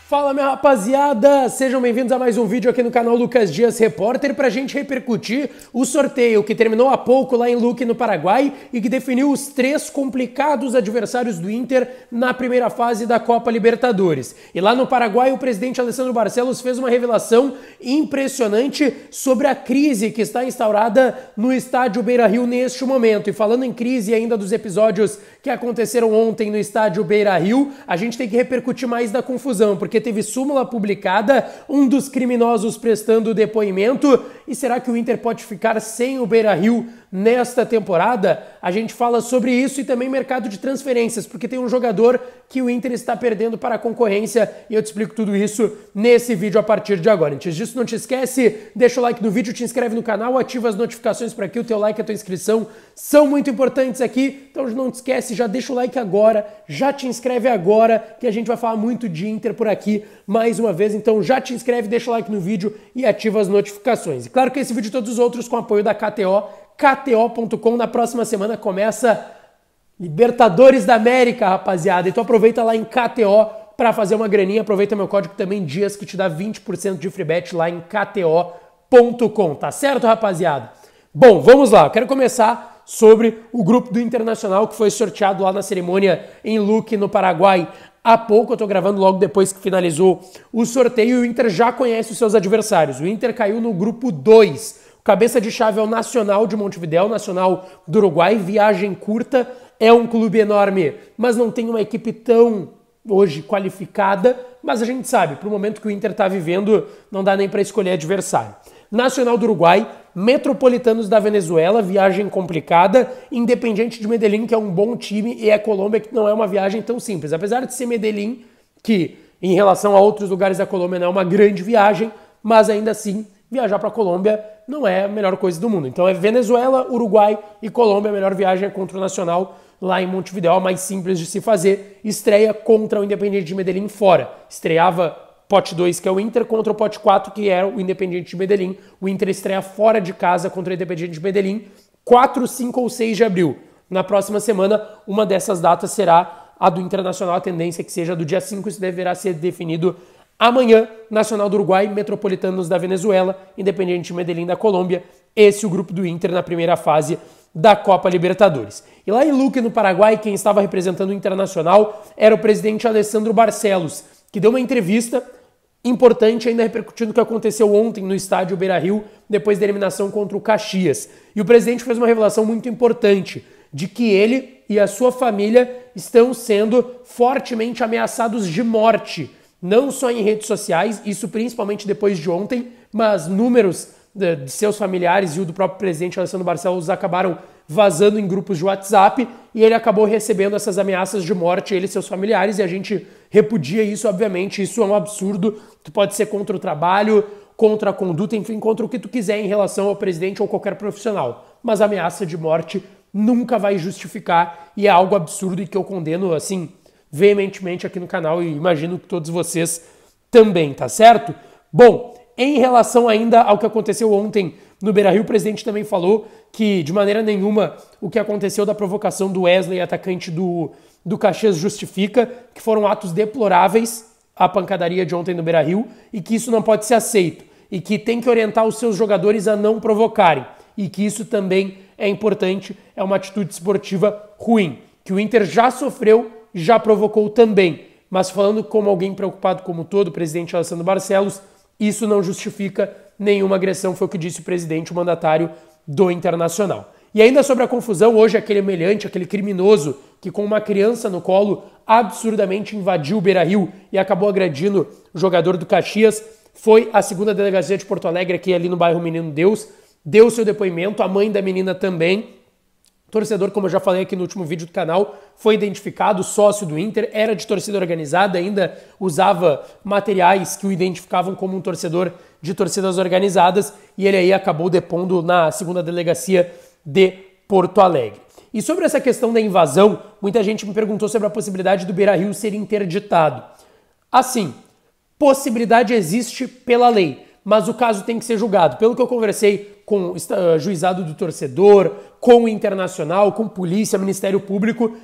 Fala, minha rapaziada! Sejam bem-vindos a mais um vídeo aqui no canal Lucas Dias Repórter pra gente repercutir o sorteio que terminou há pouco lá em Luque, no Paraguai, e que definiu os 3 complicados adversários do Inter na primeira fase da Copa Libertadores. E lá no Paraguai, o presidente Alessandro Barcelos fez uma revelação impressionante sobre a crise que está instaurada no estádio Beira-Rio neste momento. E falando em crise ainda dos episódios que aconteceram ontem no estádio Beira-Rio, a gente tem que repercutir mais da confusão, porque teve súmula publicada, um dos criminosos prestando depoimento, e será que o Inter pode ficar sem o Beira-Rio nesta temporada? A gente fala sobre isso e também mercado de transferências, porque tem um jogador que o Inter está perdendo para a concorrência, e eu te explico tudo isso nesse vídeo a partir de agora. Antes disso, não te esquece, deixa o like no vídeo, te inscreve no canal, ativa as notificações para aqui, o teu like e a tua inscrição são muito importantes aqui, então não te esquece, já deixa o like agora, já te inscreve agora, que a gente vai falar muito de Inter por aqui mais uma vez, então já te inscreve, deixa o like no vídeo e ativa as notificações. E claro que esse vídeo e todos os outros com apoio da KTO, KTO.com. Na próxima semana começa Libertadores da América, rapaziada, então aproveita lá em KTO para fazer uma graninha, aproveita meu código também Dias, que te dá 20% de free bet lá em KTO.com, tá certo, rapaziada? Bom, vamos lá, eu quero começar sobre o grupo do Internacional que foi sorteado lá na cerimônia em Luque, no Paraguai, há pouco. Eu tô gravando logo depois que finalizou o sorteio e o Inter já conhece os seus adversários. O Inter caiu no grupo 2. O cabeça de chave é o Nacional de Montevidéu, Nacional do Uruguai, viagem curta, é um clube enorme, mas não tem uma equipe tão hoje qualificada, mas a gente sabe, pro momento que o Inter tá vivendo, não dá nem para escolher adversário. Nacional do Uruguai, Metropolitanos da Venezuela, viagem complicada, Independiente de Medellín, que é um bom time, e a Colômbia, que não é uma viagem tão simples. Apesar de ser Medellín, que em relação a outros lugares da Colômbia não é uma grande viagem, mas ainda assim, viajar para a Colômbia não é a melhor coisa do mundo. Então é Venezuela, Uruguai e Colômbia, a melhor viagem é contra o Nacional lá em Montevidéu, a mais simples de se fazer. Estreia contra o Independiente de Medellín fora. Estreava pote 2, que é o Inter, contra o pote 4, que é o Independiente de Medellín. O Inter estreia fora de casa contra o Independiente de Medellín, 4, 5 ou 6 de abril. Na próxima semana, uma dessas datas será a do Internacional, a tendência é que seja do dia 5, isso deverá ser definido amanhã. Nacional do Uruguai, Metropolitanos da Venezuela, Independiente de Medellín da Colômbia. Esse é o grupo do Inter na primeira fase da Copa Libertadores. E lá em Luque, no Paraguai, quem estava representando o Internacional era o presidente Alessandro Barcelos, que deu uma entrevista importante, ainda repercutindo o que aconteceu ontem no estádio Beira-Rio, depois da eliminação contra o Caxias. E o presidente fez uma revelação muito importante, de que ele e a sua família estão sendo fortemente ameaçados de morte, não só em redes sociais, isso principalmente depois de ontem, mas números de seus familiares e o do próprio presidente Alessandro Barcelos acabaram vazando em grupos de WhatsApp, e ele acabou recebendo essas ameaças de morte, ele e seus familiares, e a gente repudia isso, obviamente. Isso é um absurdo. Tu pode ser contra o trabalho, contra a conduta, enfim, contra o que tu quiser em relação ao presidente ou qualquer profissional, mas a ameaça de morte nunca vai justificar, e é algo absurdo e que eu condeno, assim, veementemente aqui no canal, e imagino que todos vocês também, tá certo? Bom, em relação ainda ao que aconteceu ontem no Beira-Rio, o presidente também falou que, de maneira nenhuma, o que aconteceu da provocação do Wesley, atacante do Caxias, justifica, que foram atos deploráveis, a pancadaria de ontem no Beira-Rio, e que isso não pode ser aceito, e que tem que orientar os seus jogadores a não provocarem, e que isso também é importante, é uma atitude esportiva ruim, que o Inter já sofreu, já provocou também, mas falando como alguém preocupado como todo, o presidente Alessandro Barcelos, isso não justifica nenhuma agressão, foi o que disse o presidente, o mandatário do Internacional. E ainda sobre a confusão, hoje aquele meliante, aquele criminoso que com uma criança no colo absurdamente invadiu o Beira-Rio e acabou agredindo o jogador do Caxias, foi à 2ª Delegacia de Porto Alegre, aqui ali no bairro Menino Deus, deu seu depoimento, a mãe da menina também. O torcedor, como eu já falei aqui no último vídeo do canal, foi identificado, sócio do Inter, era de torcida organizada, ainda usava materiais que o identificavam como um torcedor de torcidas organizadas, e ele aí acabou depondo na 2ª Delegacia de Porto Alegre. E sobre essa questão da invasão, muita gente me perguntou sobre a possibilidade do Beira-Rio ser interditado. Assim, possibilidade existe pela lei, mas o caso tem que ser julgado. Pelo que eu conversei com o juizado do torcedor, com o Internacional, com polícia, Ministério Público,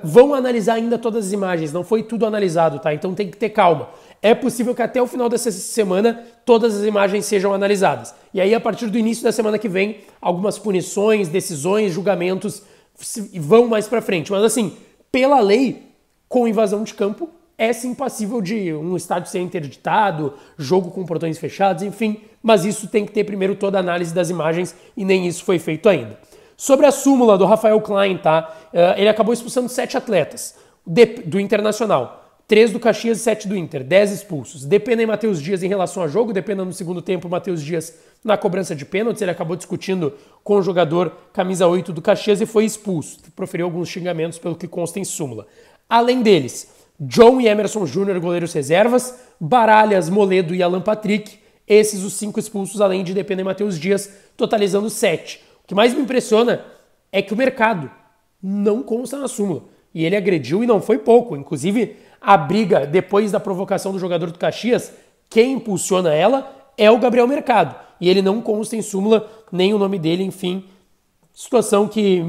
vão analisar ainda todas as imagens, não foi tudo analisado, tá? Então tem que ter calma. é possível que até o final dessa semana todas as imagens sejam analisadas. E aí, a partir do início da semana que vem, algumas punições, decisões, julgamentos vão mais pra frente. Mas assim, pela lei, com invasão de campo, é sim passível de um estádio ser interditado, jogo com portões fechados, enfim. Mas isso tem que ter primeiro toda a análise das imagens e nem isso foi feito ainda. Sobre a súmula do Rafael Klein, tá? Ele acabou expulsando 7 atletas do Internacional. 3 do Caxias e 7 do Inter, 10 expulsos. Depena em Matheus Dias em relação ao jogo, depena no segundo tempo Matheus Dias na cobrança de pênaltis, ele acabou discutindo com o jogador camisa 8 do Caxias e foi expulso. Proferiu alguns xingamentos pelo que consta em súmula. Além deles, John e Emerson Júnior, goleiros reservas, Baralhas, Moledo e Alan Patrick, esses os 5 expulsos, além de Depena e Matheus Dias, totalizando 7. O que mais me impressiona é que o mercado não consta na súmula. E ele agrediu e não foi pouco, inclusive a briga depois da provocação do jogador do Caxias, quem impulsiona ela é o Gabriel Mercado. E ele não consta em súmula nem o nome dele, enfim. Situação que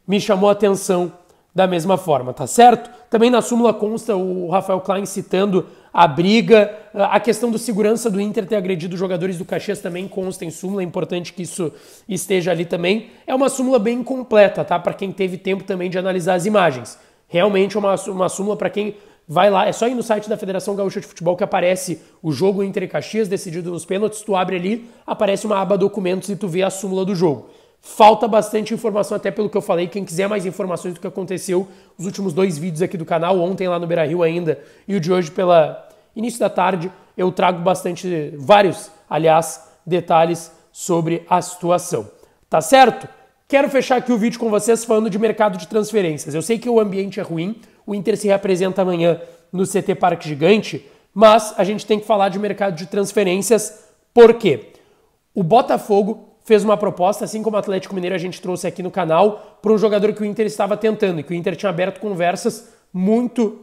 me chamou a atenção da mesma forma, tá certo? Também na súmula consta o Rafael Klein citando a briga, a questão do segurança do Inter ter agredido os jogadores do Caxias também consta em súmula, é importante que isso esteja ali também. É uma súmula bem completa, tá? Para quem teve tempo também de analisar as imagens. Realmente é uma súmula para quem vai lá, é só ir no site da Federação Gaúcha de Futebol que aparece o jogo Inter e Caxias decidido nos pênaltis, tu abre ali, aparece uma aba documentos e tu vê a súmula do jogo. Falta bastante informação, até pelo que eu falei, quem quiser mais informações do que aconteceu, os últimos 2 vídeos aqui do canal, ontem lá no Beira-Rio ainda, e o de hoje pela início da tarde, eu trago vários, aliás, detalhes sobre a situação. Tá certo? Quero fechar aqui o vídeo com vocês falando de mercado de transferências. Eu sei que o ambiente é ruim, o Inter se representa amanhã no CT Parque Gigante, mas a gente tem que falar de mercado de transferências, por quê? O Botafogo fez uma proposta, assim como o Atlético Mineiro a gente trouxe aqui no canal, para um jogador que o Inter estava tentando, e que o Inter tinha aberto conversas muito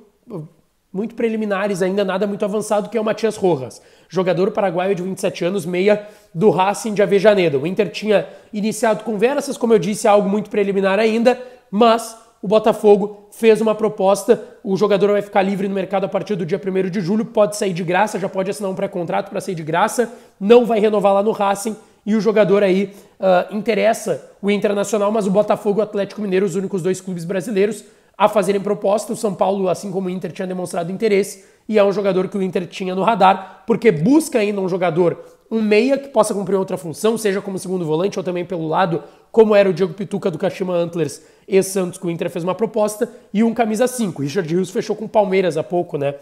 preliminares ainda, nada muito avançado, que é o Matias Rojas, jogador paraguaio de 27 anos, meia do Racing de Avejaneda. O Inter tinha iniciado conversas, como eu disse, algo muito preliminar ainda, mas o Botafogo fez uma proposta, o jogador vai ficar livre no mercado a partir do dia 1º de julho, pode sair de graça, já pode assinar um pré-contrato para sair de graça, não vai renovar lá no Racing, e o jogador aí interessa o Internacional, mas o Botafogo e o Atlético Mineiro, os únicos 2 clubes brasileiros a fazerem proposta. O São Paulo, assim como o Inter, tinha demonstrado interesse e é um jogador que o Inter tinha no radar, porque busca ainda um jogador, um meia que possa cumprir outra função, seja como segundo volante ou também pelo lado, como era o Diego Pituca do Kashima Antlers e Santos, que o Inter fez uma proposta, e um camisa 5. Richard Rios fechou com o Palmeiras há pouco, né?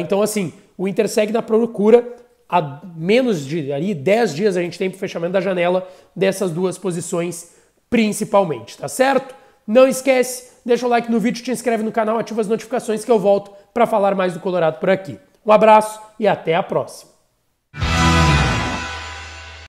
Então, assim, o Inter segue na procura. Há menos de 10 dias a gente tem para o fechamento da janela dessas 2 posições principalmente, tá certo? Não esquece, deixa o like no vídeo, te inscreve no canal, ativa as notificações que eu volto para falar mais do Colorado por aqui. Um abraço e até a próxima.